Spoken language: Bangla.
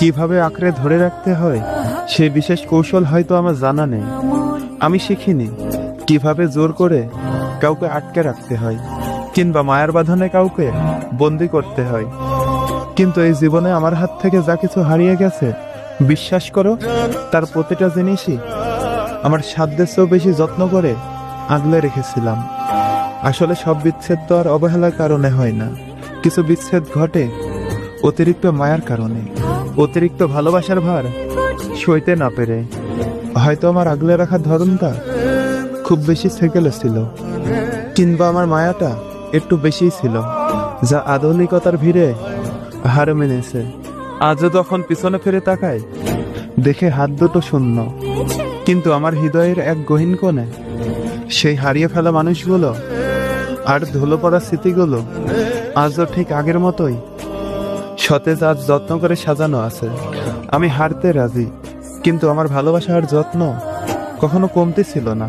কিভাবে আঁকড়ে ধরে রাখতে হয় সে বিশেষ কৌশল হয়তো আমার জানা নেই। আমি শিখিনি কিভাবে জোর করে কাউকে আটকে রাখতে হয় কিংবা মায়ার বাঁধনে কাউকে বন্দি করতে হয়। কিন্তু এই জীবনে আমার হাত থেকে যা কিছু হারিয়ে গেছে, বিশ্বাস করো তার প্রতিটা জিনিসই আমার সাধ্যের চেয়েও বেশি যত্ন করে আগলে রেখেছিলাম। আসলে সব বিচ্ছেদ তো আর অবহেলার কারণে হয় না, কিছু বিচ্ছেদ ঘটে অতিরিক্ত মায়ার কারণে, অতিরিক্ত ভালোবাসার ভার সইতে না পেরে। হয়তো আমার আগলে রাখার ধরনটা খুব বেশি সেকেলে ছিল, কিংবা আমার মায়াটা একটু বেশিই ছিল, যা আধুনিকতার ভিড়ে হার মেনেছে। আজও যখন পিছনে ফিরে তাকাই দেখে হাত দুটো শূন্য, কিন্তু আমার হৃদয়ের এক গহীন কোণে সেই হারিয়ে ফেলা মানুষগুলো আর ধুলো পড়া স্মৃতিগুলো আজও ঠিক আগের মতোই সতেজ, আজ যত্ন করে সাজানো আছে। আমি হারতে রাজি, কিন্তু আমার ভালোবাসা আর যত্ন কখনো কমতি ছিল না।